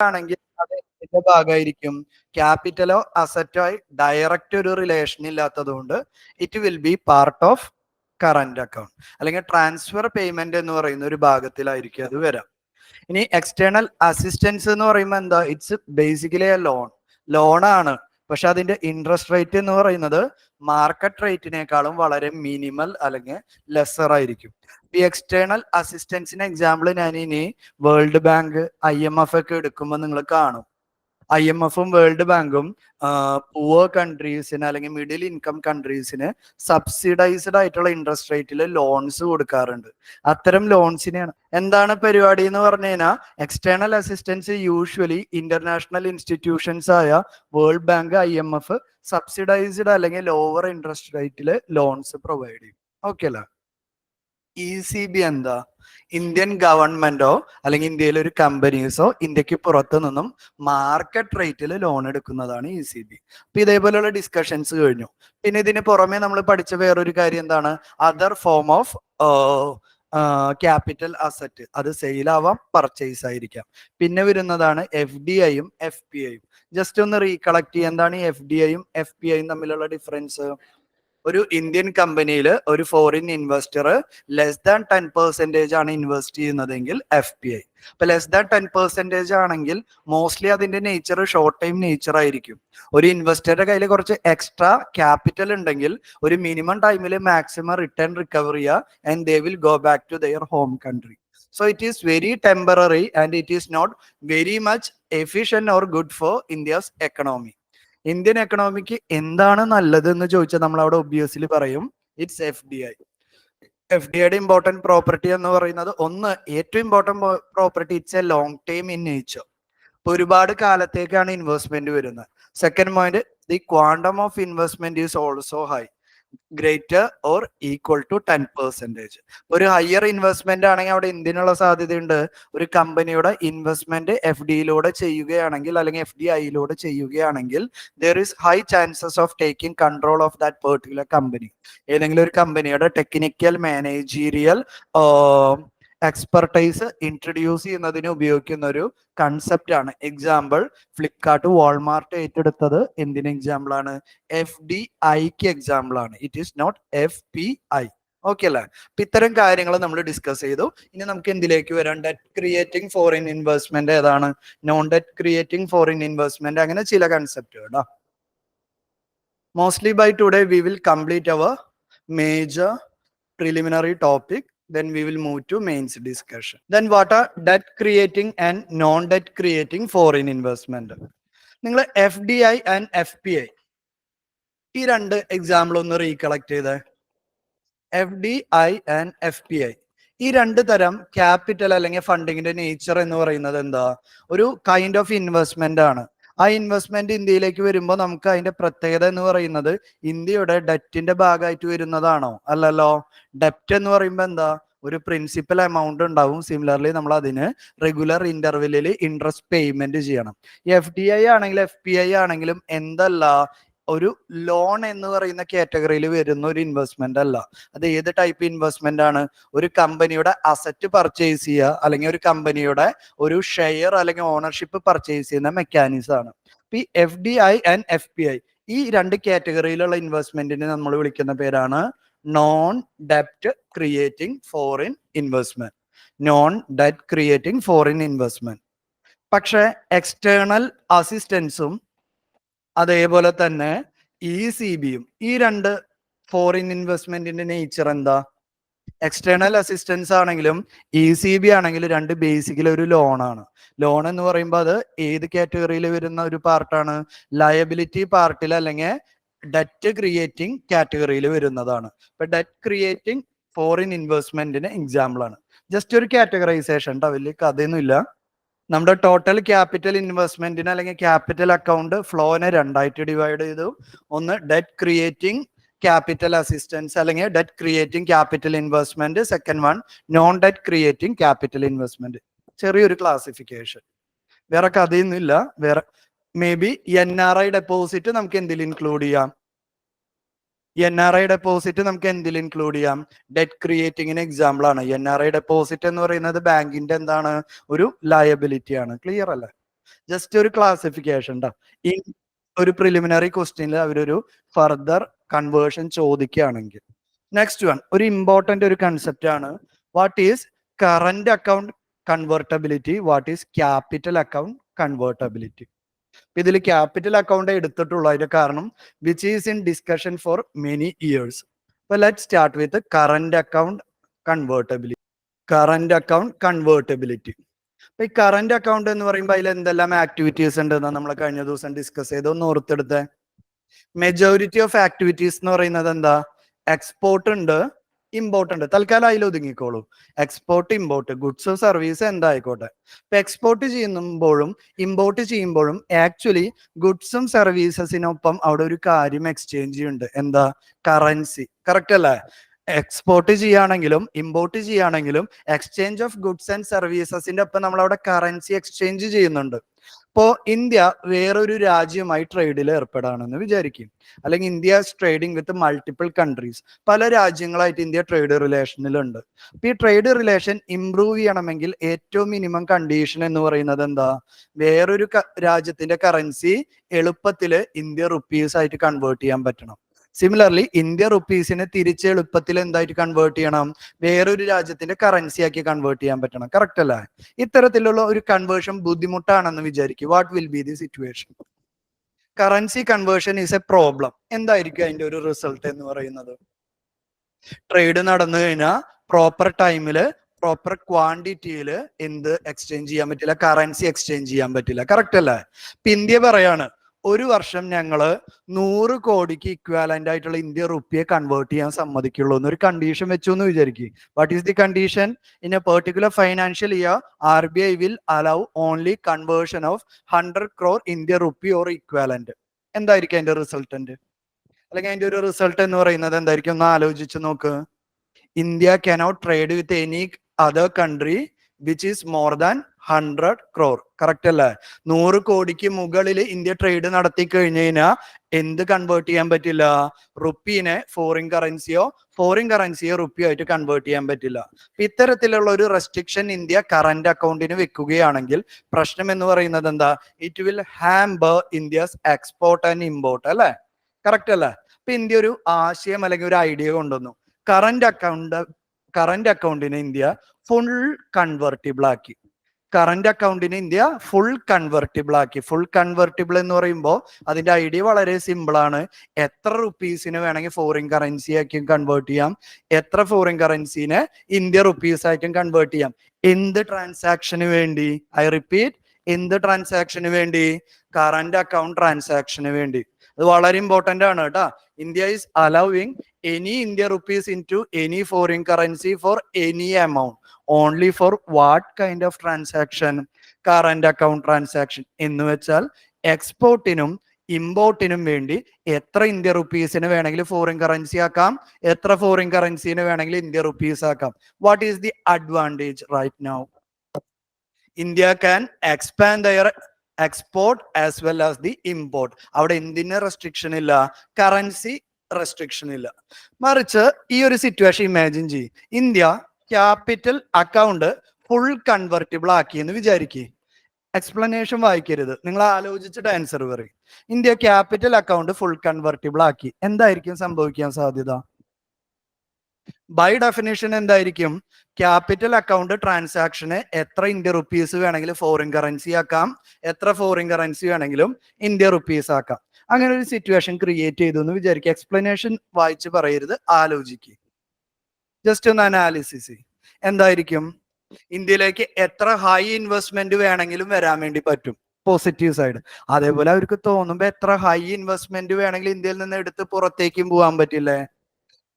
ആണെങ്കിൽ അത് ഇതിന്റെ ഭാഗമായിരിക്കും. ക്യാപിറ്റലോ അസറ്റോ ആയി ഡയറക്റ്റ് ഒരു റിലേഷൻ ഇല്ലാത്തതുകൊണ്ട് it will be part of current account, അല്ലെങ്കിൽ ട്രാൻസ്ഫർ പേയ്മെന്റ് എന്ന് പറയുന്ന ഒരു ഭാഗത്തിലായിരിക്കും അത് വരാം. ഇനി എക്സ്റ്റേണൽ അസിസ്റ്റൻസ് എന്ന് പറയുമ്പോൾ എന്താ? ഇറ്റ്സ് ബേസിക്കലി എ ലോണാണ്. പക്ഷെ അതിന്റെ ഇൻട്രസ്റ്റ് റേറ്റ് എന്ന് പറയുന്നത് മാർക്കറ്റ് റേറ്റിനേക്കാളും വളരെ മിനിമൽ അല്ലെങ്കിൽ ലെസർ ആയിരിക്കും. ഈ എക്സ്റ്റേണൽ അസിസ്റ്റൻസിന് എക്സാമ്പിൾ ഞാൻ ഇനി വേൾഡ് ബാങ്ക്, IMF ഒക്കെ എടുക്കുമ്പോൾ നിങ്ങൾ കാണും. IMFും വേൾഡ് ബാങ്കും പുവർ കൺട്രീസിന് അല്ലെങ്കിൽ മിഡിൽ ഇൻകം കൺട്രീസിന് സബ്സിഡൈസ്ഡ് ആയിട്ടുള്ള ഇൻട്രസ്റ്റ് റേറ്റിൽ ലോൺസ് കൊടുക്കാറുണ്ട്. അത്തരം ലോൺസിനെയാണ് എന്താണ് പരിപാടി എന്ന് പറഞ്ഞു കഴിഞ്ഞാൽ, external assistance usually international institutions ആയ വേൾഡ് ബാങ്ക്, IMF സബ്സിഡൈസ്ഡ് അല്ലെങ്കിൽ ലോവർ ഇൻട്രസ്റ്റ് റേറ്റിൽ ലോൺസ് പ്രൊവൈഡ് ചെയ്യും. ഓക്കെ അല്ലേ? ECB എന്താ? ഇന്ത്യൻ ഗവൺമെന്റോ അല്ലെങ്കിൽ ഇന്ത്യയിലെ ഒരു കമ്പനീസോ ഇന്ത്യക്ക് പുറത്തു നിന്നും മാർക്കറ്റ് റേറ്റിൽ ലോൺ എടുക്കുന്നതാണ് ECB. അപ്പൊ ഇതേപോലെയുള്ള ഡിസ്കഷൻസ് കഴിഞ്ഞു. പിന്നെ ഇതിന് പുറമെ നമ്മൾ പഠിച്ച വേറൊരു കാര്യം എന്താണ്? Other form of capital asset. അത് സെയിൽ ആവാം, പർച്ചേസ് ആയിരിക്കാം. പിന്നെ വരുന്നതാണ് FDIയും FPIയും. ജസ്റ്റ് ഒന്ന് റീകളക്ട് ചെയ്യാം. എന്താണ് ഈ FDIയും FPIയും തമ്മിലുള്ള ഡിഫറൻസ്? ഒരു ഇന്ത്യൻ കമ്പനിയിൽ ഒരു ഫോറിൻ ഇൻവെസ്റ്റർ ലെസ് ദാൻ 10% ആണ് ഇൻവെസ്റ്റ് ചെയ്യുന്നതെങ്കിൽ FPI. അപ്പൊ ലെസ് ദാൻ 10% ആണെങ്കിൽ മോസ്റ്റ്ലി അതിന്റെ നേച്ചർ ഷോർട്ട് ടൈം നേച്ചർ ആയിരിക്കും. ഒരു ഇൻവെസ്റ്ററുടെ കയ്യിൽ കുറച്ച് എക്സ്ട്രാ ക്യാപിറ്റൽ ഉണ്ടെങ്കിൽ ഒരു മിനിമം ടൈമിൽ മാക്സിമം റിട്ടേൺ റിക്കവർ ചെയ്യുക, and they will go back to their home country. So it is very temporary and it is not very much efficient or good for India's economy. Indian എക്കണോമിക്ക് എന്താണ് നല്ലത് എന്ന് ചോദിച്ചാൽ നമ്മൾ അവിടെ obviously പറയും it's FDI. FDIയുടെ ഇമ്പോർട്ടൻറ്റ് പ്രോപ്പർട്ടി എന്ന് പറയുന്നത്, ഒന്ന് ഏറ്റവും important property, it's a long time in nature. ഇപ്പൊ ഒരുപാട് കാലത്തേക്കാണ് ഇൻവെസ്റ്റ്മെന്റ് വരുന്നത്. Second point, the quantum of investment is also high, greater or equal to 10%. ഒരു ഹയർ ഇൻവെസ്റ്റ്മെന്റ് ആണെങ്കിൽ അവിടെ എന്തിനുള്ള സാധ്യതയുണ്ട്? ഒരു കമ്പനിയുടെ ഇൻവെസ്റ്റ്മെന്റ് FDയിലൂടെ ചെയ്യുകയാണെങ്കിൽ അല്ലെങ്കിൽ FDIയിലൂടെ ചെയ്യുകയാണെങ്കിൽ there is high chances of taking control of that particular company. ഏതെങ്കിലും ഒരു കമ്പനിയുടെ ടെക്നിക്കൽ, മാനേജീരിയൽ എക്സ്പെർട്ടൈസ് ഇൻട്രൊഡ്യൂസ് ചെയ്യുന്നതിന് ഉപയോഗിക്കുന്ന ഒരു കൺസെപ്റ്റ് ആണ്. എക്സാമ്പിൾ, ഫ്ലിപ്കാർട്ട്, വാൾമാർട്ട് ഏറ്റെടുത്തത് എന്തിന് എക്സാമ്പിൾ ആണ്? FDIക്ക് എക്സാമ്പിൾ ആണ്. It is not FPI. Okay അല്ലേ? അപ്പൊ ഇത്തരം കാര്യങ്ങൾ നമ്മൾ ഡിസ്കസ് ചെയ്തു. ഇനി നമുക്ക് എന്തിലേക്ക് വരാം? ഡെറ്റ് ക്രിയേറ്റിംഗ് ഫോറിൻ ഇൻവെസ്റ്റ്മെന്റ് ഏതാണ്? Non debt creating foreign investment, അങ്ങനെ ചില കൺസെപ്റ്റുകൾ. Mostly by today we will complete our major preliminary topic, then we will move to mains discussion. Then what are debt creating and non-debt creating foreign investment? നിങ്ങൾ FDI and FPI ഈ രണ്ട് example ഒന്ന് recollect ചെയ്തേ. FDI and FPI ഈ രണ്ട് തരം capital അല്ലെങ്കിൽ ഫണ്ടിങ്ങിന്റെ nature എന്ന് പറയുന്നത് എന്താ? ഒരു കൈൻഡ് ഓഫ് ഇൻവെസ്റ്റ്മെന്റ് ആണ്. ആ ഇൻവെസ്റ്റ്മെന്റ് ഇന്ത്യയിലേക്ക് വരുമ്പോൾ നമുക്ക് അതിന്റെ പ്രത്യേകത എന്ന് പറയുന്നത് ഇന്ത്യയുടെ ഡെറ്റിന്റെ ഭാഗമായിട്ട് വരുന്നതാണോ? അല്ലല്ലോ. ഡെപ്റ്റ് എന്ന് പറയുമ്പോൾ എന്താ? ഒരു പ്രിൻസിപ്പൽ എമൗണ്ട് ഉണ്ടാവും. സിമിലർലി നമ്മൾ അതിന് റെഗുലർ ഇന്റർവെല്ലിൽ ഇൻട്രസ്റ്റ് പേയ്മെന്റ് ചെയ്യണം. FDI ആണെങ്കിലും FPI ആണെങ്കിലും എന്തല്ല, ഒരു ലോൺ എന്ന് പറയുന്ന കാറ്റഗറിയിൽ വരുന്ന ഒരു ഇൻവെസ്റ്റ്മെന്റ് അല്ല. അത് ഏത് ടൈപ്പ് ഇൻവെസ്റ്റ്മെന്റ് ആണ്? ഒരു കമ്പനിയുടെ അസറ്റ് പർച്ചേസ് ചെയ്യുക അല്ലെങ്കിൽ ഒരു കമ്പനിയുടെ ഒരു ഷെയർ അല്ലെങ്കിൽ ഓണർഷിപ്പ് പർച്ചേസ് ചെയ്യുന്ന മെക്കാനിസം ആണ്. ഈ FDI ആൻഡ് FPI ഈ രണ്ട് കാറ്റഗറിയിലുള്ള ഇൻവെസ്റ്റ്മെന്റിനെ നമ്മൾ വിളിക്കുന്ന പേരാണ് നോൺ ഡെപ്റ്റ് creating foreign investment. Non debt creating foreign investment. പക്ഷെ എക്സ്റ്റേണൽ അസിസ്റ്റൻസും അതേപോലെ തന്നെ ECBയും ഈ രണ്ട് ഫോറിൻ ഇൻവെസ്റ്റ്മെന്റിന്റെ നേച്ചർ എന്താ? എക്സ്റ്റേണൽ അസിസ്റ്റൻസ് ആണെങ്കിലും ECB ആണെങ്കിലും രണ്ട് ബേസിക്കലി ഒരു ലോണാണ്. ലോൺ എന്ന് പറയുമ്പോൾ അത് ഏത് കാറ്റഗറിയിൽ വരുന്ന ഒരു പാർട്ടാണ്? ലയബിലിറ്റി പാർട്ടിൽ അല്ലെങ്കിൽ ഡെറ്റ് ക്രിയേറ്റിംഗ് കാറ്റഗറിയിൽ വരുന്നതാണ്. ഇപ്പൊ ഡെറ്റ് ക്രിയേറ്റിംഗ് ഫോറിൻ ഇൻവെസ്റ്റ്മെന്റിന് എക്സാമ്പിൾ ആണ്. ജസ്റ്റ് ഒരു കാറ്റഗറൈസേഷൻ ട്ടോ, വലിയ കഥയൊന്നുമില്ല. നമ്മുടെ ടോട്ടൽ ക്യാപിറ്റൽ ഇൻവെസ്റ്റ്മെന്റിന് അല്ലെങ്കിൽ ക്യാപിറ്റൽ അക്കൗണ്ട് ഫ്ലോനെ രണ്ടായിട്ട് ഡിവൈഡ് ചെയ്തു. ഒന്ന് ഡെറ്റ് ക്രിയേറ്റിംഗ് ക്യാപിറ്റൽ അസിസ്റ്റൻസ് അല്ലെങ്കിൽ debt creating capital investment. Second one non debt creating capital investment. ചെറിയൊരു ക്ലാസിഫിക്കേഷൻ, വേറെ കഥയൊന്നും ഇല്ല. വേറെ മേ ബി NRI ഡെപ്പോസിറ്റ് നമുക്ക് എന്തിൽ ഇൻക്ലൂഡ് ചെയ്യാം? NRI ഡെപ്പോസിറ്റ് നമുക്ക് എന്തിൽ ഇൻക്ലൂഡ് ചെയ്യാം? ഡെറ്റ് ക്രിയേറ്റിംഗിന് എക്സാമ്പിൾ ആണ്. NRI ഡെപ്പോസിറ്റ് എന്ന് പറയുന്നത് ബാങ്കിന്റെ എന്താണ്? ഒരു ലയബിലിറ്റി ആണ്. ക്ലിയർ അല്ലേ? ജസ്റ്റ് ഒരു ക്ലാസിഫിക്കേഷൻ ഉണ്ടാ. ഈ ഒരു പ്രിലിമിനറി ക്വസ്റ്റ്യനിൽ അവരൊരു ഫർദർ കൺവേർഷൻ ചോദിക്കുകയാണെങ്കിൽ. നെക്സ്റ്റ് വൺ ഒരു ഇമ്പോർട്ടന്റ് ഒരു കൺസെപ്റ്റ് ആണ്. What is current account convertibility, what is capital account convertibility. ഇതിൽ ക്യാപിറ്റൽ അക്കൗണ്ട് എടുത്തിട്ടുള്ളൂ. അതിന്റെ കാരണം which is in discussion for many years. അപ്പൊ let start with current account convertibility. Current account convertibility. അപ്പൊ ഈ കറന്റ് അക്കൗണ്ട് എന്ന് പറയുമ്പോൾ അതിൽ എന്തെല്ലാം ആക്ടിവിറ്റീസ് ഉണ്ട് എന്ന് നമ്മൾ കഴിഞ്ഞ ദിവസം ഡിസ്കസ് ചെയ്ത് ഒന്ന് ഓർത്തെടുത്തേ. മെജോറിറ്റി ഓഫ് ആക്ടിവിറ്റീസ് എന്ന് പറയുന്നത് എന്താ? എക്സ്പോർട്ട് ഉണ്ട്, ഇമ്പോർട്ട് ഉണ്ട്. തൽക്കാലം അതിൽ ഒതുങ്ങിക്കോളൂ. എക്സ്പോർട്ട്, ഇമ്പോർട്ട്, ഗുഡ്സ് സർവീസ് എന്തായിക്കോട്ടെ. ഇപ്പൊ എക്സ്പോർട്ട് ചെയ്യുമ്പോഴും ഇമ്പോർട്ട് ചെയ്യുമ്പോഴും ആക്ച്വലി ഗുഡ്സും സർവീസസിനൊപ്പം അവിടെ ഒരു കാര്യം എക്സ്ചേഞ്ച് ചെയ്യുന്നുണ്ട്. എന്താ? കറൻസി. കറക്റ്റ് അല്ലേ? എക്സ്പോർട്ട് ചെയ്യുകയാണെങ്കിലും ഇമ്പോർട്ട് ചെയ്യുകയാണെങ്കിലും എക്സ്ചേഞ്ച് ഓഫ് ഗുഡ്സ് ആൻഡ് സർവീസസിന്റെ ഒപ്പം നമ്മൾ അവിടെ കറൻസി എക്സ്ചേഞ്ച് ചെയ്യുന്നുണ്ട്. ഇപ്പോ ഇന്ത്യ വേറൊരു രാജ്യവുമായി ട്രേഡിൽ ഏർപ്പെടാണെന്ന് വിചാരിക്കും. അല്ലെങ്കിൽ India trading with multiple countries. പല രാജ്യങ്ങളായിട്ട് ഇന്ത്യ ട്രേഡ് റിലേഷനിലുണ്ട്. അപ്പൊ ഈ ട്രേഡ് റിലേഷൻ ഇംപ്രൂവ് ചെയ്യണമെങ്കിൽ ഏറ്റവും മിനിമം കണ്ടീഷൻ എന്ന് പറയുന്നത് എന്താ? വേറൊരു രാജ്യത്തിന്റെ കറൻസി എളുപ്പത്തില് ഇന്ത്യ റുപ്പീസ് ആയിട്ട് കൺവേർട്ട് ചെയ്യാൻ പറ്റണം. സിമിലർലി ഇന്ത്യ റുപ്പീസിനെ തിരിച്ച് എളുപ്പത്തിൽ എന്തായിട്ട് കൺവേർട്ട് ചെയ്യണം? വേറൊരു രാജ്യത്തിന്റെ കറൻസി ആക്കി കൺവേർട്ട് ചെയ്യാൻ പറ്റണം. കറക്റ്റ് അല്ലേ? ഇത്തരത്തിലുള്ള ഒരു കൺവേർഷൻ ബുദ്ധിമുട്ടാണെന്ന് വിചാരിക്കും. What will be the situation? Currency conversion is A problem. എന്തായിരിക്കും അതിന്റെ ഒരു റിസൾട്ട് എന്ന് പറയുന്നത്? ട്രേഡ് നടന്നു കഴിഞ്ഞാൽ പ്രോപ്പർ ടൈമില് പ്രോപ്പർ ക്വാണ്ടിറ്റിയിൽ എന്ത് എക്സ്ചേഞ്ച് ചെയ്യാൻ പറ്റില്ല? കറൻസി എക്സ്ചേഞ്ച് ചെയ്യാൻ പറ്റില്ല. കറക്റ്റ് അല്ലേ? ഇപ്പൊ ഇന്ത്യ പറയാണ് ഒരു വർഷം ഞങ്ങള് 100 കോടിക്ക് ഇക്വാലന്റ് ആയിട്ടുള്ള ഇന്ത്യ റുപ്പിയെ കൺവേർട്ട് ചെയ്യാൻ സമ്മതിക്കുള്ളൂ എന്നൊരു കണ്ടീഷൻ വെച്ചു എന്ന് വിചാരിക്കും. What is the condition? In A particular financial year RBI will allow only conversion of 100 crore India rupee or equivalent. എന്തായിരിക്കും അതിന്റെ റിസൾട്ടന്റ്? അല്ലെങ്കിൽ അതിന്റെ ഒരു റിസൾട്ട് എന്ന് പറയുന്നത് എന്തായിരിക്കും? ഒന്ന് ആലോചിച്ച് നോക്ക്. India cannot trade with any other country which is more than 100 crore. Correct അല്ലേ? 100 കോടിക്ക് മുകളിൽ ഇന്ത്യ ട്രേഡ് നടത്തി കഴിഞ്ഞു കഴിഞ്ഞാൽ എന്ത് കൺവേർട്ട് ചെയ്യാൻ പറ്റില്ല? റുപ്പീനെ ഫോറിൻ കറൻസിയോ ഫോറിൻ കറൻസിയോ റുപ്പിയോ ആയിട്ട് കൺവേർട്ട് ചെയ്യാൻ പറ്റില്ല. ഇത്തരത്തിലുള്ള ഒരു റെസ്ട്രിക്ഷൻ ഇന്ത്യ കറന്റ് അക്കൗണ്ടിന് വെക്കുകയാണെങ്കിൽ പ്രശ്നം എന്ന് പറയുന്നത് എന്താ? It will hamper India's export and import. അല്ലേ? കറക്റ്റ് അല്ലേ? ഇപ്പൊ ഇന്ത്യ ഒരു ആശയം അല്ലെങ്കിൽ ഒരു ഐഡിയ കൊണ്ടുവന്നു. കറന്റ് അക്കൗണ്ടിനെ ഇന്ത്യ ഫുൾ കൺവേർട്ടിബിൾ ആക്കി. കറന്റ് അക്കൗണ്ടിന് ഇന്ത്യ ഫുൾ കൺവേർട്ടിബിൾ ആക്കി. ഫുൾ കൺവേർട്ടിബിൾ എന്ന് പറയുമ്പോൾ അതിന്റെ ഐഡിയ വളരെ സിമ്പിൾ ആണ്. എത്ര റുപ്പീസിന് വേണമെങ്കിൽ ഫോറിൻ കറൻസി ആക്കി കൺവേർട്ട് ചെയ്യാം, എത്ര ഫോറിൻ കറൻസിനെ ഇന്ത്യ റുപ്പീസ് ആയിട്ടും കൺവേർട്ട് ചെയ്യാം. എന്ത് ട്രാൻസാക്ഷന് വേണ്ടി? ഐ റിപ്പീറ്റ്, എന്ത് ട്രാൻസാക്ഷന് വേണ്ടി? കറന്റ് അക്കൗണ്ട് ട്രാൻസാക്ഷന് വേണ്ടി. അത് വളരെ ഇമ്പോർട്ടന്റ് ആണ് കേട്ടോ. India is allowing any India rupees in to any foreign currency for any amount. Only for what kind of transaction? Current account transaction. എന്ന് വെച്ചാൽ എക്സ്പോർട്ടിനും ഇമ്പോർട്ടിനും വേണ്ടി എത്ര ഇന്ത്യ റുപ്പീസിന് വേണമെങ്കിൽ ഫോറിൻ കറൻസി ആക്കാം, എത്ര ഫോറിൻ കറൻസിന് വേണമെങ്കിൽ ഇന്ത്യ റുപ്പീസ് ആക്കാം. What is the advantage right now? India can expand their export as well as the import. അവിടെ എന്തിന് റെസ്ട്രിക്ഷൻ ഇല്ല? കറൻസി റെസ്ട്രിക്ഷൻ ഇല്ല. മറിച്ച് ഈ ഒരു സിറ്റുവേഷൻ ഇമാജിൻ ചെയ്യും. India capital account full convertible ആക്കി എന്ന് വിചാരിക്കുക. എക്സ്പ്ലനേഷൻ വായിക്കരുത്, നിങ്ങൾ ആലോചിച്ചിട്ട് ആൻസർ പറയും. India capital account full convertible ആക്കി. എന്തായിരിക്കും സംഭവിക്കാൻ സാധ്യത? ബൈ ഡെഫിനേഷൻ എന്തായിരിക്കും? ക്യാപിറ്റൽ അക്കൗണ്ട് ട്രാൻസാക്ഷന് എത്ര ഇന്ത്യ റുപ്പീസ് വേണമെങ്കിലും ഫോറിൻ കറൻസി ആക്കാം, എത്ര ഫോറിൻ കറൻസി വേണമെങ്കിലും ഇന്ത്യ റുപ്പീസ് ആക്കാം. അങ്ങനെ ഒരു സിറ്റുവേഷൻ ക്രിയേറ്റ് ചെയ്തു എന്ന് വിചാരിക്കുക. എക്സ്പ്ലനേഷൻ വായിച്ച് പറയരുത്, ആലോചിക്കുക. ജസ്റ്റ് ഒന്ന് അനാലിസിസ്. എന്തായിരിക്കും? ഇന്ത്യയിലേക്ക് എത്ര ഹൈ ഇൻവെസ്റ്റ്മെന്റ് വേണമെങ്കിലും വരാൻ വേണ്ടി പറ്റും. Positive side. അതേപോലെ അവർക്ക് തോന്നുമ്പോ എത്ര ഹൈ ഇൻവെസ്റ്റ്മെന്റ് വേണമെങ്കിലും ഇന്ത്യയിൽ നിന്ന് എടുത്ത് പുറത്തേക്കും പോകാൻ പറ്റില്ലേ?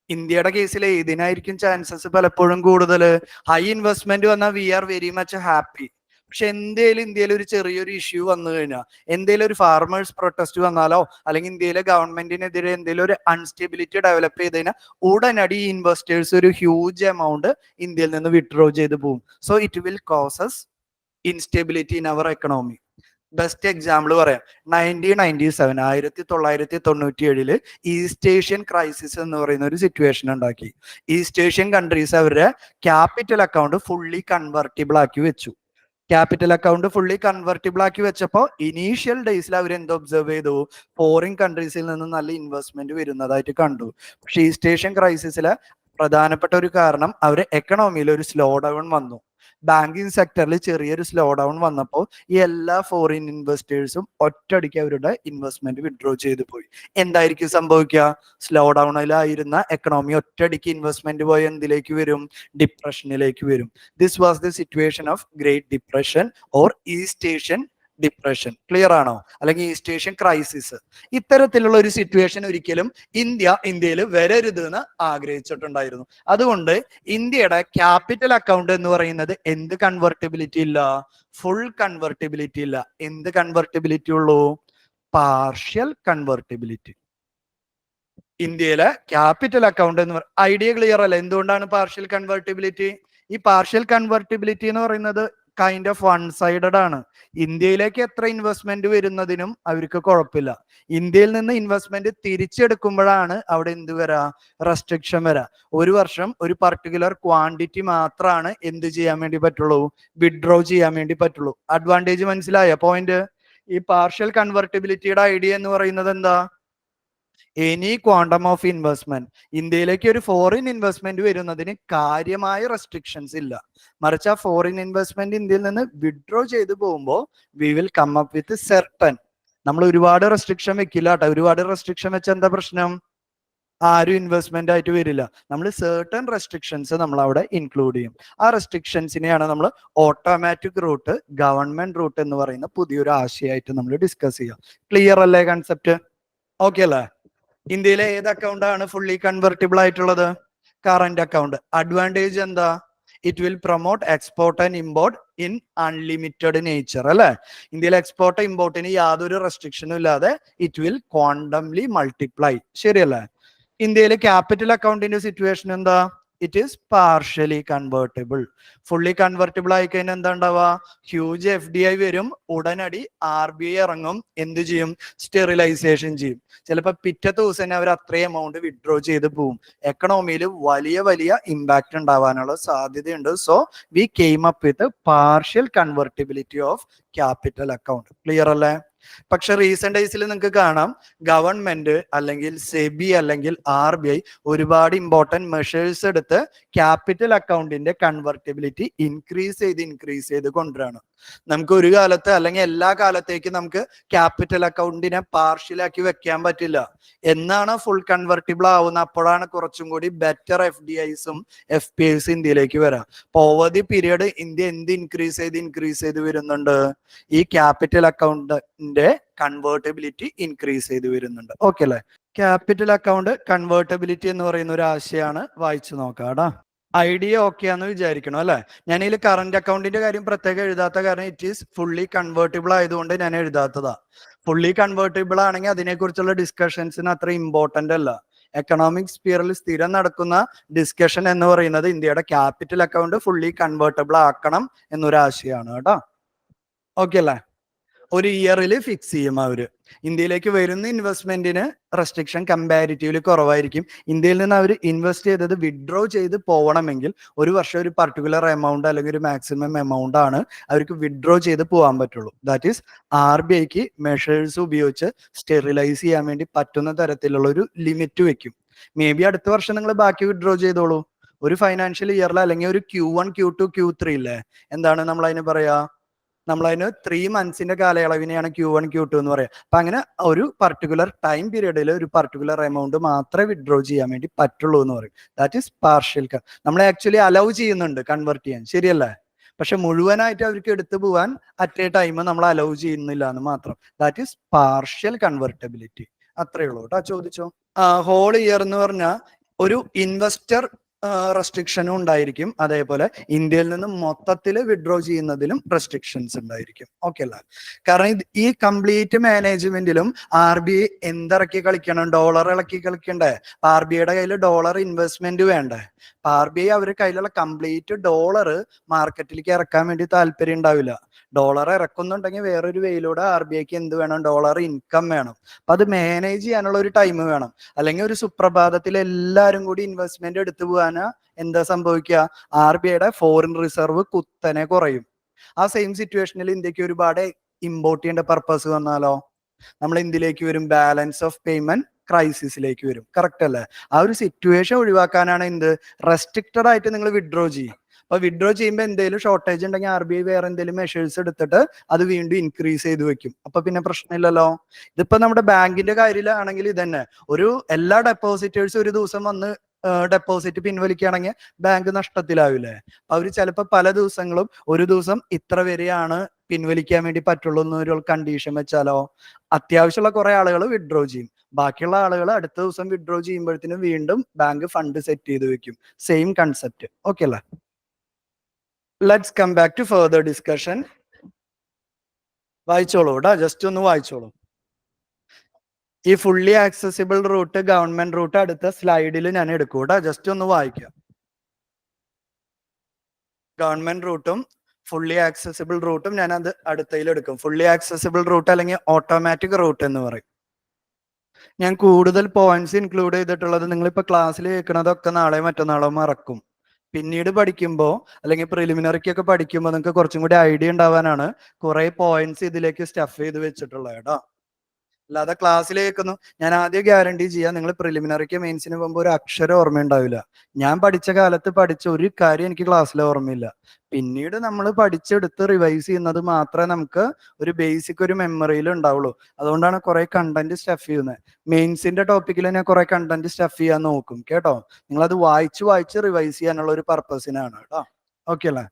ഇന്ത്യയുടെ കേസിൽ ഇതിനായിരിക്കും ചാൻസസ് പലപ്പോഴും കൂടുതൽ. ഹൈ ഇൻവെസ്റ്റ്മെന്റ് വന്നാൽ we are very much happy. പക്ഷെ എന്തേലും ഇന്ത്യയിൽ ഒരു ചെറിയൊരു ഇഷ്യൂ വന്നു കഴിഞ്ഞാൽ, എന്തേലും ഒരു ഫാർമേഴ്സ് പ്രൊട്ടസ്റ്റ് വന്നാലോ അല്ലെങ്കിൽ ഇന്ത്യയിലെ ഗവൺമെന്റിനെതിരെ എന്തെങ്കിലും ഒരു അൺസ്റ്റെബിലിറ്റി ഡെവലപ്പ് ചെയ്ത് കഴിഞ്ഞാൽ ഉടനടി ഇൻവെസ്റ്റേഴ്സ് ഒരു ഹ്യൂജ് എമൗണ്ട് ഇന്ത്യയിൽ നിന്ന് വിഡ്രോ ചെയ്ത് പോകും. So it will causes instability in our economy. Best example പറയാം. 1997 ഈസ്റ്റ് ഏഷ്യൻ ക്രൈസിസ് എന്ന് പറയുന്ന ഒരു സിറ്റുവേഷൻ ഉണ്ടാക്കി. ഈസ്റ്റ് ഏഷ്യൻ കൺട്രീസ് അവരുടെ ക്യാപിറ്റൽ അക്കൗണ്ട് ഫുള്ളി കൺവെർട്ടിബിൾ ആക്കി വെച്ചു. ക്യാപിറ്റൽ അക്കൗണ്ട് ഫുള്ളി കൺവെർട്ടിബിൾ ആക്കി വെച്ചപ്പോൾ ഇനീഷ്യൽ ഡേയ്സിൽ അവർ എന്ത് ഒബ്സർവ് ചെയ്തു? ഫോറിൻ കൺട്രീസിൽ നിന്ന് നല്ല ഇൻവെസ്റ്റ്മെന്റ് വരുന്നതായിട്ട് കണ്ടു. പക്ഷേ ഈസ്റ്റ് ഏഷ്യൻ ക്രൈസിസിലെ പ്രധാനപ്പെട്ട ഒരു കാരണം അവരുടെ എക്കണോമിയിൽ ഒരു സ്ലോ ഡൗൺ വന്നു. ബാങ്കിങ് സെക്ടറിൽ ചെറിയൊരു സ്ലോ ഡൗൺ വന്നപ്പോൾ ഈ എല്ലാ ഫോറിൻ ഇൻവെസ്റ്റേഴ്സും ഒറ്റയടിക്ക് അവരുടെ ഇൻവെസ്റ്റ്മെന്റ് വിഡ്രോ ചെയ്തു പോയി. എന്തായിരിക്കും സംഭവിക്കുക? സ്ലോ ഡൗണിലായിരുന്ന എക്കണോമി ഒറ്റയടിക്ക് ഇൻവെസ്റ്റ്മെന്റ് പോയി എന്തിലേക്ക് വരും? ഡിപ്രഷനിലേക്ക് വരും. This was the situation of great depression or east Asian depression. Clear ആണോ? അല്ലെങ്കിൽ ഈസ്റ്റ് ഏഷ്യൻ ക്രൈസിസ്. ഇത്തരത്തിലുള്ള ഒരു സിറ്റുവേഷൻ ഒരിക്കലും ഇന്ത്യയിൽ വരരുത് എന്ന് ആഗ്രഹിച്ചിട്ടുണ്ടായിരുന്നു. അതുകൊണ്ട് ഇന്ത്യയുടെ ക്യാപിറ്റൽ അക്കൗണ്ട് എന്ന് പറയുന്നത് എന്ത് കൺവെർട്ടിബിലിറ്റി ഇല്ല? ഫുൾ കൺവെർട്ടിബിലിറ്റി ഇല്ല. എന്ത് കൺവെർട്ടിബിലിറ്റി ഉള്ളൂ? പാർഷ്യൽ കൺവെർട്ടിബിലിറ്റി. ഇന്ത്യയിലെ ക്യാപിറ്റൽ അക്കൗണ്ട് എന്ന് ഐഡിയ ക്ലിയർ അല്ല? എന്തുകൊണ്ടാണ് പാർഷ്യൽ കൺവെർട്ടിബിലിറ്റി? ഈ പാർഷ്യൽ കൺവെർട്ടിബിലിറ്റി എന്ന് പറയുന്നത് കൈൻഡ് ഓഫ് വൺ സൈഡഡ് ആണ്. ഇന്ത്യയിലേക്ക് എത്ര ഇൻവെസ്റ്റ്മെന്റ് വരുന്നതിനും അവർക്ക് കുഴപ്പമില്ല. ഇന്ത്യയിൽ നിന്ന് ഇൻവെസ്റ്റ്മെന്റ് തിരിച്ചെടുക്കുമ്പോഴാണ് അവിടെ എന്ത് വരാ? റെസ്ട്രിക്ഷൻ വരാ. ഒരു വർഷം ഒരു പർട്ടിക്കുലർ ക്വാണ്ടിറ്റി മാത്രമാണ് എന്ത് ചെയ്യാൻ വേണ്ടി പറ്റുള്ളൂ? വിഡ്രോ ചെയ്യാൻ വേണ്ടി പറ്റുള്ളൂ. അഡ്വാൻറ്റേജ് മനസ്സിലായ പോയിന്റ്? ഈ പാർഷ്യൽ കൺവെർട്ടിബിലിറ്റിയുടെ ഐഡിയ എന്ന് പറയുന്നത് എന്താ? എനി ക്വാണ്ടം ഓഫ് ഇൻവെസ്റ്റ്മെന്റ്, ഇന്ത്യയിലേക്ക് ഒരു ഫോറിൻ ഇൻവെസ്റ്റ്മെന്റ് വരുന്നതിന് കാര്യമായ റെസ്ട്രിക്ഷൻസ് ഇല്ല. മറിച്ച് ആ ഫോറിൻ ഇൻവെസ്റ്റ്മെന്റ് ഇന്ത്യയിൽ നിന്ന് വിഡ്രോ ചെയ്തു പോകുമ്പോൾ we will come up with certain. നമ്മൾ ഒരുപാട് റെസ്ട്രിക്ഷൻ വെക്കില്ല കേട്ടോ. ഒരുപാട് റെസ്ട്രിക്ഷൻ വെച്ച എന്താ പ്രശ്നം? ആരും ഇൻവെസ്റ്റ്മെന്റ് ആയിട്ട് വരില്ല. നമ്മൾ സെർട്ടൺ റെസ്ട്രിക്ഷൻസ് നമ്മൾ അവിടെ ഇൻക്ലൂഡ് ചെയ്യും. ആ റെസ്ട്രിക്ഷൻസിനെയാണ് നമ്മൾ ഓട്ടോമാറ്റിക് റൂട്ട്, ഗവൺമെന്റ് റൂട്ട് എന്ന് പറയുന്ന പുതിയൊരു ആശയമായിട്ട് നമ്മൾ ഡിസ്കസ് ചെയ്യാം. ക്ലിയർ അല്ലേ കൺസെപ്റ്റ്? ഓക്കെ അല്ലേ? ഇന്ത്യയിലെ ഏത് അക്കൗണ്ട് ആണ് ഫുള്ളി കൺവെർട്ടിബിൾ ആയിട്ടുള്ളത്? Current account. അഡ്വാൻറ്റേജ് എന്താ? It will promote export and import in unlimited nature അല്ലെ? ഇന്ത്യയിലെ എക്സ്പോർട്ട് ഇമ്പോർട്ടിന് യാതൊരു റെസ്ട്രിക്ഷനും ഇല്ലാതെ ഇറ്റ് വിൽ ക്വാണ്ടംലി മൾട്ടിപ്ലൈ. ശരിയല്ലേ? ഇന്ത്യയിലെ ക്യാപിറ്റൽ അക്കൗണ്ടിന്റെ സിറ്റുവേഷൻ എന്താ? It is partially convertible. Fully convertible ആയി കഴിഞ്ഞാൽ എന്താ ഉണ്ടാവുക? ഹ്യൂജ് FDI വരും. ഉടനടി RBI ഇറങ്ങും. എന്ത് ചെയ്യും? സ്റ്റെറിലൈസേഷൻ ചെയ്യും. ചിലപ്പോൾ പിറ്റത്തെ ദിവസം തന്നെ അവർ അത്രയും എമൗണ്ട് വിഡ്രോ ചെയ്ത് പോവും. എക്കണോമിയിൽ വലിയ ഇമ്പാക്ട് ഉണ്ടാവാനുള്ള സാധ്യതയുണ്ട്. So we came up with partial convertibility of capital account. Clear അല്ലേ? പക്ഷെ റീസെന്റ് ഡേയ്സിൽ നിങ്ങൾക്ക് കാണാം ഗവൺമെന്റ് അല്ലെങ്കിൽ സെബി അല്ലെങ്കിൽ RBI ഒരുപാട് ഇമ്പോർട്ടന്റ് മെഷേഴ്സ് എടുത്ത് ക്യാപിറ്റൽ അക്കൗണ്ടിന്റെ കൺവെർട്ടിബിലിറ്റി ഇൻക്രീസ് ചെയ്ത് കൊണ്ടുവരാണ്. നമുക്ക് ഒരു കാലത്ത് അല്ലെങ്കിൽ എല്ലാ കാലത്തേക്കും നമുക്ക് ക്യാപിറ്റൽ അക്കൗണ്ടിനെ പാർഷ്യലാക്കി വെക്കാൻ പറ്റില്ല. എന്നാണ് ഫുൾ കൺവെർട്ടിബിൾ ആവുന്നത് അപ്പോഴാണ് കുറച്ചും കൂടി ബെറ്റർ FDIസും FPIs ഇന്ത്യയിലേക്ക് വരാം. ഓവർ ദി പീരിയഡ് ഇന്ത്യ എന്ത് ഇൻക്രീസ് ചെയ്ത് വരുന്നുണ്ട്? ഈ ക്യാപിറ്റൽ അക്കൗണ്ടിന്റെ കൺവേർട്ടബിലിറ്റി ഇൻക്രീസ് ചെയ്ത് വരുന്നുണ്ട്. ഓക്കെ അല്ലെ? ക്യാപിറ്റൽ അക്കൗണ്ട് കൺവേർട്ടബിലിറ്റി എന്ന് പറയുന്ന ഒരു ആശയമാണ്. വായിച്ചു നോക്കാടാ. ഐഡിയ ഓക്കെ ആണെന്ന് വിചാരിക്കണം അല്ലെ? ഞാൻ ഇതിൽ കറന്റ് അക്കൗണ്ടിന്റെ കാര്യം പ്രത്യേകം എഴുതാത്ത കാരണം ഇറ്റ് ഈസ് ഫുള്ളി കൺവേർട്ടിബിൾ ആയതുകൊണ്ട് ഞാൻ എഴുതാത്തതാ. ഫുള്ളി കൺവേർട്ടിബിൾ ആണെങ്കിൽ അതിനെക്കുറിച്ചുള്ള ഡിസ്കഷൻസിന് അത്ര ഇമ്പോർട്ടന്റ് അല്ല. എക്കണോമിക് സ്പിയറിൽ സ്ഥിരം നടക്കുന്ന ഡിസ്കഷൻ എന്ന് പറയുന്നത് ഇന്ത്യയുടെ ക്യാപിറ്റൽ അക്കൗണ്ട് ഫുള്ളി കൺവേർട്ടബിൾ ആക്കണം എന്നൊരു ആശയമാണ് കേട്ടോ. ഓക്കെ അല്ലേ? ഒരു ഇയറിൽ ഫിക്സ് ചെയ്യും അവര്. ഇന്ത്യയിലേക്ക് വരുന്ന ഇൻവെസ്റ്റ്മെന്റിന് റെസ്ട്രിക്ഷൻ കമ്പാരിറ്റീവ്ലി കുറവായിരിക്കും. ഇന്ത്യയിൽ നിന്ന് അവർ ഇൻവെസ്റ്റ് ചെയ്തത് വിഡ്രോ ചെയ്ത് പോകണമെങ്കിൽ ഒരു വർഷം ഒരു പർട്ടിക്കുലർ എമൗണ്ട് അല്ലെങ്കിൽ ഒരു മാക്സിമം എമൗണ്ട് ആണ് അവർക്ക് വിഡ്രോ ചെയ്ത് പോകാൻ പറ്റുള്ളൂ. ദാറ്റ് ഈസ് RBIക്ക് മെഷേഴ്സ് ഉപയോഗിച്ച് സ്റ്റെറിലൈസ് ചെയ്യാൻ വേണ്ടി പറ്റുന്ന തരത്തിലുള്ള ഒരു ലിമിറ്റ് വെക്കും. മേ ബി അടുത്ത വർഷം നിങ്ങൾ ബാക്കി വിഡ്രോ ചെയ്തോളൂ. ഒരു ഫൈനാൻഷ്യൽ ഇയറിൽ അല്ലെങ്കിൽ ഒരു Q1, Q2, Q3 ഇല്ലേ? എന്താണ് നമ്മൾ അതിന് പറയാ? നമ്മളതിന് 3 monthsന്റെ കാലയളവിനെയാണ് Q1, Q2 എന്ന് പറയാം. അപ്പൊ അങ്ങനെ ഒരു പർട്ടിക്കുലർ ടൈം പീരീഡിൽ ഒരു പർട്ടിക്കുലർ എമൗണ്ട് മാത്രമേ വിഡ്രോ ചെയ്യാൻ വേണ്ടി പറ്റുള്ളൂ എന്ന് പറയും. That is partial. നമ്മളെ ആക്ച്വലി അലൗ ചെയ്യുന്നുണ്ട് കൺവേർട്ട് ചെയ്യാൻ. ശരിയല്ലേ? പക്ഷെ മുഴുവനായിട്ട് അവർക്ക് എടുത്തു പോകാൻ അറ്റ് എ ടൈം നമ്മൾ അലൗ ചെയ്യുന്നില്ല എന്ന് മാത്രം. That is partial convertibility. അത്രേ ഉള്ളൂ കേട്ടോ. ചോദിച്ചോ. ഹോൾ ഇയർ എന്ന് പറഞ്ഞാൽ ഒരു ഇൻവെസ്റ്റർ റെസ്ട്രിക്ഷനും ഉണ്ടായിരിക്കും. അതേപോലെ ഇന്ത്യയിൽ നിന്ന് മൊത്തത്തിൽ വിഡ്രോ ചെയ്യുന്നതിലും റെസ്ട്രിക്ഷൻസ് ഉണ്ടായിരിക്കും. ഓക്കെ അല്ല? കാരണം ഈ കംപ്ലീറ്റ് മാനേജ്മെന്റിലും RBI എന്തിറക്കി കളിക്കണം? ഡോളർ ഇളക്കി കളിക്കണ്ടേ? RBIയുടെ കയ്യിൽ ഡോളർ ഇൻവെസ്റ്റ്മെന്റ് വേണ്ടേ? RBI അവരുടെ കയ്യിലുള്ള കംപ്ലീറ്റ് ഡോളർ മാർക്കറ്റിലേക്ക് ഇറക്കാൻ വേണ്ടി താല്പര്യം ഉണ്ടാവില്ല. ഡോളർ ഇറക്കുന്നുണ്ടെങ്കിൽ വേറൊരു വേയിലൂടെ RBIക്ക് എന്ത് വേണം? ഡോളർ ഇൻകം വേണം. അപ്പൊ അത് മാനേജ് ചെയ്യാനുള്ള ഒരു ടൈം വേണം. അല്ലെങ്കിൽ ഒരു സുപ്രഭാതത്തിൽ എല്ലാവരും കൂടി ഇൻവെസ്റ്റ്മെന്റ് എടുത്തു പോകാനാ എന്താ സംഭവിക്കുക? RBIയുടെ ഫോറിൻ റിസർവ് കുത്തനെ കുറയും. ആ സെയിം സിറ്റുവേഷനിൽ ഇന്ത്യക്ക് ഒരുപാട് ഇമ്പോർട്ട് ചെയ്യേണ്ട പർപ്പസ് വന്നാലോ, നമ്മൾ എന്തിലേക്ക് വരും? ബാലൻസ് ഓഫ് പേയ്മെന്റ് ക്രൈസിസിലേക്ക് വരും. കറക്റ്റ് അല്ലേ? ആ ഒരു സിറ്റുവേഷൻ ഒഴിവാക്കാനാണ് എന്ത് റെസ്ട്രിക്റ്റഡ് ആയിട്ട് നിങ്ങൾ വിഡ്രോ ചെയ്യും. അപ്പൊ വിഡ്രോ ചെയ്യുമ്പോൾ എന്തെങ്കിലും ഷോർട്ടേജ് ഉണ്ടെങ്കിൽ RBI വേറെ എന്തെങ്കിലും മെഷേഴ്സ് എടുത്തിട്ട് അത് വീണ്ടും ഇൻക്രീസ് ചെയ്ത് വെക്കും. അപ്പൊ പിന്നെ പ്രശ്നമില്ലല്ലോ. ഇതിപ്പോ നമ്മുടെ ബാങ്കിന്റെ കാര്യത്തിലാണെങ്കിൽ ഇതന്നെ, ഒരു എല്ലാ ഡെപ്പോസിറ്റേഴ്സും ഒരു ദിവസം വന്ന് ഡെപ്പോസിറ്റ് പിൻവലിക്കുകയാണെങ്കിൽ ബാങ്ക് നഷ്ടത്തിലാവില്ലേ? അവർ ചിലപ്പോൾ പല ദിവസങ്ങളും ഒരു ദിവസം ഇത്ര വരെയാണ് പിൻവലിക്കാൻ വേണ്ടി പറ്റുള്ളൂ എന്നൊരു കണ്ടീഷൻ വെച്ചാലോ, അത്യാവശ്യമുള്ള കുറെ ആളുകൾ വിഡ്രോ ചെയ്യും, ബാക്കിയുള്ള ആളുകൾ അടുത്ത ദിവസം വിഡ്രോ ചെയ്യുമ്പോഴത്തേനും വീണ്ടും ബാങ്ക് ഫണ്ട് സെറ്റ് ചെയ്ത് വെക്കും. Same concept. ഓക്കെ അല്ലേ? Let's come back to further discussion. വായിച്ചോളൂ കേട്ടോ, ജസ്റ്റ് ഒന്ന് വായിച്ചോളൂ. ഈ fully accessible route, government route അടുത്ത സ്ലൈഡിൽ ഞാൻ എടുക്കൂടാ, ജസ്റ്റ് ഒന്ന് വായിക്കാം. ഗവൺമെന്റ് റൂട്ടും ഫുള്ളി ആക്സസിബിൾ റൂട്ടും ഞാൻ അത് അടുത്തതിൽ എടുക്കും. ഫുള്ളി ആക്സസിബിൾ റൂട്ട് അല്ലെങ്കിൽ ഓട്ടോമാറ്റിക് റൂട്ട് എന്ന് പറയും. ഞാൻ കൂടുതൽ പോയിന്റ്സ് ഇൻക്ലൂഡ് ചെയ്തിട്ടുള്ളത് നിങ്ങളിപ്പോ ക്ലാസ്സിൽ കേൾക്കുന്നതൊക്കെ നാളെ മറ്റന്നാളോ മറക്കും. പിന്നീട് പഠിക്കുമ്പോൾ അല്ലെങ്കിൽ പ്രിലിമിനറിക്കൊക്കെ പഠിക്കുമ്പോൾ നിങ്ങൾക്ക് കുറച്ചും കൂടി ഐഡിയ ഉണ്ടാവാനാണ് കുറെ പോയിന്റ്സ് ഇതിലേക്ക് സ്റ്റഫ് ചെയ്ത് വെച്ചിട്ടുള്ളത് കേട്ടോ. അല്ലാതെ ക്ലാസ്സിൽ കേൾക്കുന്നു, ഞാൻ ആദ്യം ഗ്യാരണ്ടി ചെയ്യാം, നിങ്ങൾ പ്രിലിമിനറിക്ക് മെയിൻസിന് പോകുമ്പോൾ ഒരു അക്ഷരം ഓർമ്മയുണ്ടാവില്ല. ഞാൻ പഠിച്ച കാലത്ത് പഠിച്ച ഒരു കാര്യം എനിക്ക് ക്ലാസ്സിൽ ഓർമ്മയില്ല. പിന്നീട് നമ്മൾ പഠിച്ചെടുത്ത് റിവൈസ് ചെയ്യുന്നത് മാത്രമേ നമുക്ക് ഒരു ബേസിക് ഒരു മെമ്മറിയിൽ ഉണ്ടാവുള്ളൂ. അതുകൊണ്ടാണ് കുറെ കണ്ടന്റ് സ്റ്റഫ് ചെയ്യുന്നത്. മെയിൻസിന്റെ ടോപ്പിക്കിൽ ഞാൻ കുറെ കണ്ടന്റ് സ്റ്റഫ് ചെയ്യാൻ നോക്കും കേട്ടോ. നിങ്ങൾ അത് വായിച്ച് വായിച്ച് റിവൈസ് ചെയ്യാനുള്ള ഒരു പർപ്പസിനാണ് കേട്ടോ. ഓക്കെ അല്ലേ?